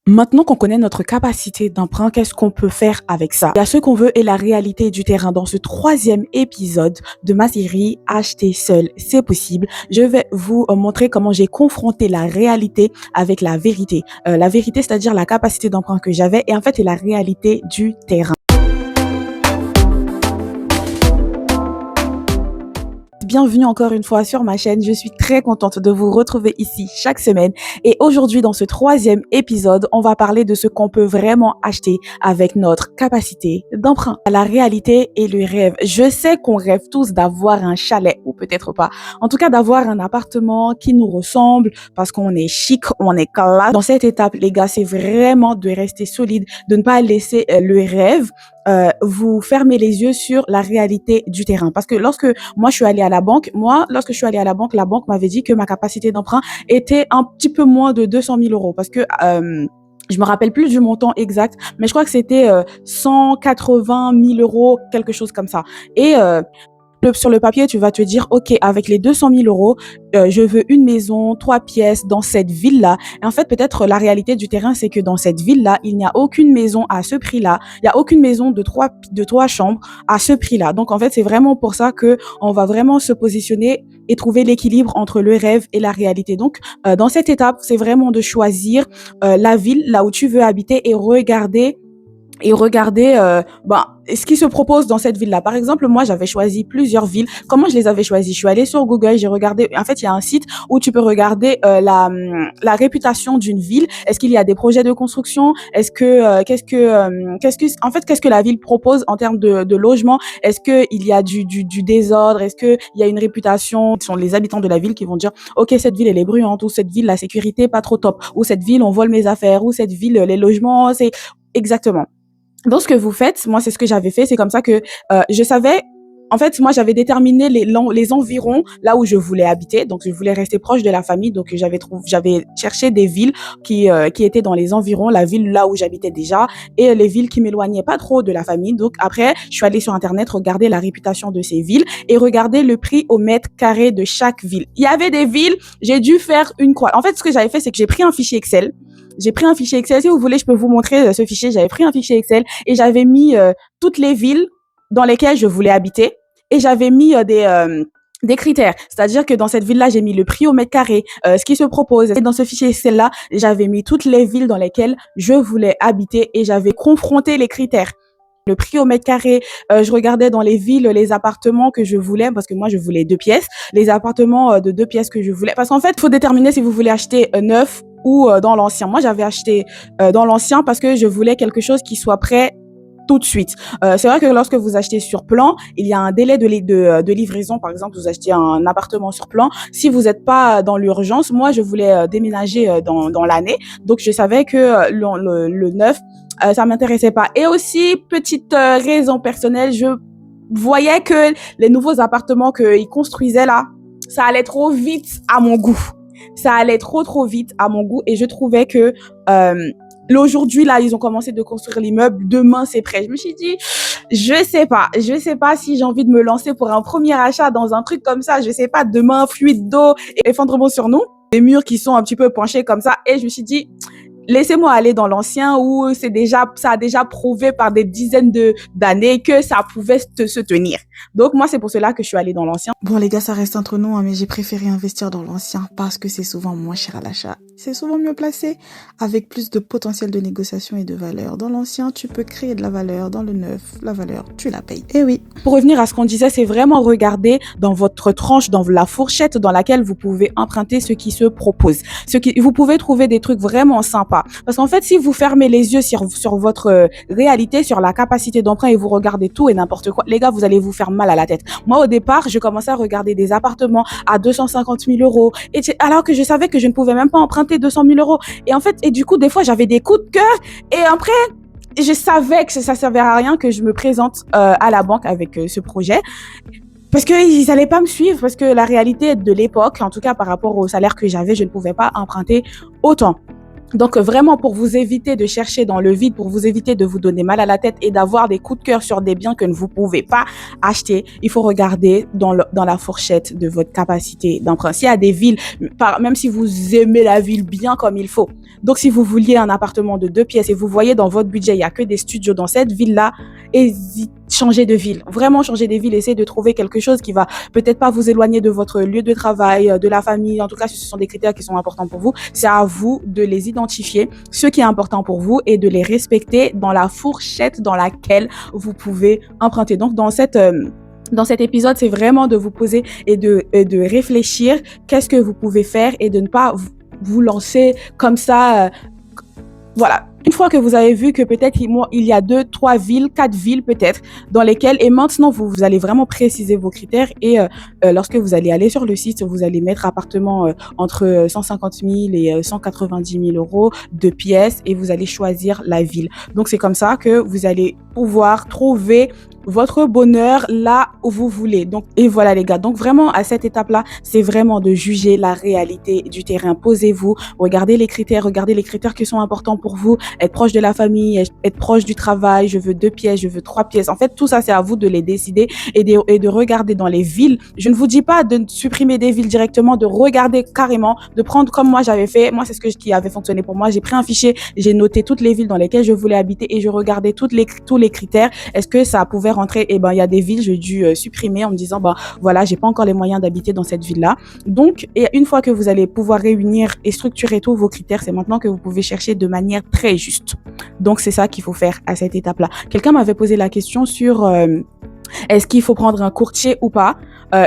Maintenant qu'on connaît notre capacité d'emprunt, qu'est-ce qu'on peut faire avec ça? Il y a ce qu'on veut et la réalité du terrain. Dans ce troisième épisode de ma série Acheter seul, c'est possible, je vais vous montrer comment j'ai confronté la réalité avec la vérité. La vérité, c'est-à-dire la capacité d'emprunt que j'avais et en fait, et la réalité du terrain. Bienvenue encore une fois sur ma chaîne. Je suis très contente de vous retrouver ici chaque semaine. Et aujourd'hui, dans ce troisième épisode, on va parler de ce qu'on peut vraiment acheter avec notre capacité d'emprunt. La réalité et le rêve. Je sais qu'on rêve tous d'avoir un chalet, ou peut-être pas. En tout cas, d'avoir un appartement qui nous ressemble parce qu'on est chic, on est classe. Dans cette étape, les gars, c'est vraiment de rester solide, de ne pas laisser le rêve vous fermez les yeux sur la réalité du terrain. Parce que lorsque je suis allée à la banque, la banque m'avait dit que ma capacité d'emprunt était un petit peu moins de 200 000 euros. Parce que je me rappelle plus du montant exact, mais je crois que c'était 180 000 euros, quelque chose comme ça. Et sur le papier, tu vas te dire, OK, avec les 200 000 euros, je veux une maison, 3 pièces dans cette ville-là. Et en fait, peut-être la réalité du terrain, c'est que dans cette ville-là, il n'y a aucune maison à ce prix-là. Il n'y a aucune maison de trois chambres à ce prix-là. Donc, en fait, c'est vraiment pour ça que on va vraiment se positionner et trouver l'équilibre entre le rêve et la réalité. Donc, dans cette étape, c'est vraiment de choisir la ville là où tu veux habiter et regarder ce qui se propose dans cette ville-là. Par exemple, moi, j'avais choisi plusieurs villes. Comment je les avais choisies? Je suis allée sur Google, j'ai regardé. En fait, il y a un site où tu peux regarder la réputation d'une ville. Est-ce qu'il y a des projets de construction? Est-ce que qu'est-ce que la ville propose en termes de logement? Est-ce que il y a du désordre? Est-ce que il y a une réputation? Ce sont les habitants de la ville qui vont dire, OK, cette ville elle est bruyante, ou cette ville la sécurité pas trop top, ou cette ville on vole mes affaires, ou cette ville les logements c'est exactement. Donc, ce que vous faites, moi, c'est ce que j'avais fait. C'est comme ça que je savais. En fait, moi, j'avais déterminé les environs là où je voulais habiter. Donc, je voulais rester proche de la famille. Donc, j'avais cherché des villes qui étaient dans les environs, la ville là où j'habitais déjà, et les villes qui m'éloignaient pas trop de la famille. Donc, après, je suis allée sur Internet regarder la réputation de ces villes et regarder le prix au mètre carré de chaque ville. Il y avait des villes, j'ai dû faire une croix. En fait, ce que j'avais fait, c'est que j'ai pris un fichier Excel. Si vous voulez, je peux vous montrer ce fichier. J'avais pris un fichier Excel et j'avais mis toutes les villes dans lesquelles je voulais habiter et j'avais mis des critères. C'est-à-dire que dans cette ville-là, j'ai mis le prix au mètre carré, ce qui se propose. Et dans ce fichier Excel-là, j'avais mis toutes les villes dans lesquelles je voulais habiter et j'avais confronté les critères. Le prix au mètre carré, je regardais dans les villes les appartements que je voulais parce que moi je voulais 2 pièces, les appartements de 2 pièces que je voulais. Parce qu'en fait, il faut déterminer si vous voulez acheter neuf ou dans l'ancien. Moi, j'avais acheté dans l'ancien parce que je voulais quelque chose qui soit prêt tout de suite. C'est vrai que lorsque vous achetez sur plan, il y a un délai de livraison. Par exemple, vous achetez un appartement sur plan. Si vous n'êtes pas dans l'urgence, moi, je voulais déménager dans l'année. Donc, je savais que le neuf, ça m'intéressait pas. Et aussi, petite raison personnelle, je voyais que les nouveaux appartements qu'ils construisaient là, ça allait trop vite à mon goût. Ça allait trop vite à mon goût et je trouvais que aujourd'hui là ils ont commencé de construire l'immeuble, demain c'est prêt. Je me suis dit je sais pas si j'ai envie de me lancer pour un premier achat dans un truc comme ça. Je sais pas, demain fuite d'eau et effondrement sur nous, les murs qui sont un petit peu penchés comme ça, et je me suis dit laissez-moi aller dans l'ancien où ça a déjà prouvé par des dizaines d'années que ça pouvait se tenir. Donc moi, c'est pour cela que je suis allée dans l'ancien. Bon les gars, ça reste entre nous, mais j'ai préféré investir dans l'ancien parce que c'est souvent moins cher à l'achat. C'est souvent mieux placé, avec plus de potentiel de négociation et de valeur. Dans l'ancien, tu peux créer de la valeur. Dans le neuf, la valeur, tu la payes. Eh oui. Pour revenir à ce qu'on disait, c'est vraiment regarder dans votre tranche, dans la fourchette dans laquelle vous pouvez emprunter ce qui se propose. Vous pouvez trouver des trucs vraiment sympas. Parce qu'en fait, si vous fermez les yeux sur votre réalité, sur la capacité d'emprunt et vous regardez tout et n'importe quoi, les gars, vous allez vous faire mal à la tête. Moi, au départ, je commençais à regarder des appartements à 250 000 euros, alors que je savais que je ne pouvais même pas emprunter 200 000 euros. Et en fait, du coup, des fois, j'avais des coups de cœur et après, je savais que ça servait à rien que je me présente à la banque avec ce projet. Parce qu'ils allaient pas me suivre, parce que la réalité de l'époque, en tout cas par rapport au salaire que j'avais, je ne pouvais pas emprunter autant. Donc vraiment pour vous éviter de chercher dans le vide, pour vous éviter de vous donner mal à la tête et d'avoir des coups de cœur sur des biens que ne vous pouvez pas acheter, il faut regarder dans la fourchette de votre capacité d'emprunt. S'il y a des villes, même si vous aimez la ville bien comme il faut, donc si vous vouliez un appartement de 2 pièces et vous voyez dans votre budget, il y a que des studios dans cette ville-là, changez de ville. Vraiment changer de ville, essayez de trouver quelque chose qui va peut-être pas vous éloigner de votre lieu de travail, de la famille. En tout cas, si ce sont des critères qui sont importants pour vous, c'est à vous de les identifier, ce qui est important pour vous, et de les respecter dans la fourchette dans laquelle vous pouvez emprunter. Donc, dans cet épisode, c'est vraiment de vous poser et de réfléchir qu'est-ce que vous pouvez faire et de ne pas vous lancer comme ça. Voilà. Une fois que vous avez vu que peut-être il y a 2, 3 villes, 4 villes peut-être dans lesquelles, et maintenant vous allez vraiment préciser vos critères et lorsque vous allez aller sur le site, vous allez mettre appartement entre 150 000 et 190 000 euros, 2 pièces, et vous allez choisir la ville. Donc c'est comme ça que vous allez pouvoir trouver votre bonheur là où vous voulez. Donc, et voilà les gars. Donc vraiment à cette étape-là, c'est vraiment de juger la réalité du terrain. Posez-vous, regardez les critères qui sont importants pour vous. Être proche de la famille, être proche du travail. Je veux 2 pièces, je veux 3 pièces. En fait, tout ça, c'est à vous de les décider et de regarder dans les villes. Je ne vous dis pas de supprimer des villes directement, de regarder carrément, de prendre comme moi j'avais fait. Moi, c'est qui avait fonctionné pour moi. J'ai pris un fichier, j'ai noté toutes les villes dans lesquelles je voulais habiter et je regardais tous les critères. Est-ce que ça pouvait rentrer? Et il y a des villes, j'ai dû supprimer en me disant, voilà, j'ai pas encore les moyens d'habiter dans cette ville-là. Donc, et une fois que vous allez pouvoir réunir et structurer tous vos critères, c'est maintenant que vous pouvez chercher de manière très juste. Donc, c'est ça qu'il faut faire à cette étape-là. Quelqu'un m'avait posé la question sur est-ce qu'il faut prendre un courtier ou pas?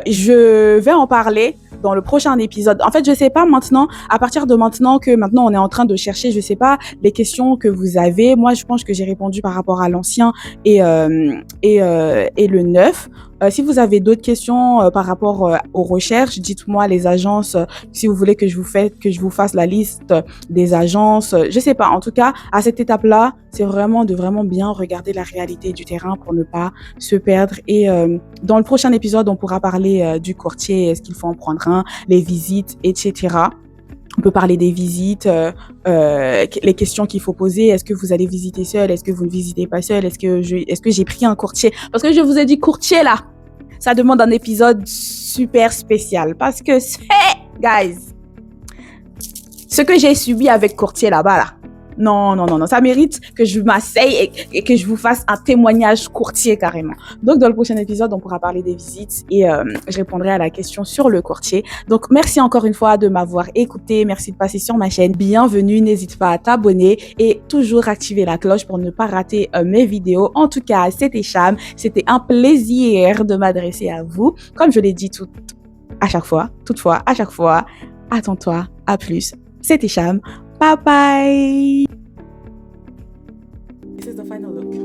Je vais en parler dans le prochain épisode. En fait, je sais pas maintenant, à partir de maintenant on est en train de chercher, je sais pas, les questions que vous avez. Moi, je pense que j'ai répondu par rapport à l'ancien et le neuf. Si vous avez d'autres questions par rapport aux recherches, dites-moi les agences, si vous voulez que je vous fasse la liste des agences. Je sais pas. En tout cas, à cette étape-là, c'est vraiment de vraiment bien regarder la réalité du terrain pour ne pas se perdre. Et dans le prochain épisode, on pourra parler du courtier, est-ce qu'il faut en prendre un, les visites, etc. On peut parler des visites, les questions qu'il faut poser. Est-ce que vous allez visiter seul? Est-ce que vous ne visitez pas seul? Est-ce que j'ai pris un courtier? Parce que je vous ai dit courtier là, ça demande un épisode super spécial. Parce que guys, ce que j'ai subi avec courtier là-bas là, non, ça mérite que je m'asseye et que je vous fasse un témoignage courtier carrément. Donc dans le prochain épisode, on pourra parler des visites et je répondrai à la question sur le courtier. Donc merci encore une fois de m'avoir écouté, merci de passer sur ma chaîne. Bienvenue, n'hésite pas à t'abonner et toujours activer la cloche pour ne pas rater mes vidéos. En tout cas, c'était Cham, c'était un plaisir de m'adresser à vous. Comme je l'ai dit à chaque fois, attends-toi à plus. C'était Cham. Bye bye. This is the final look.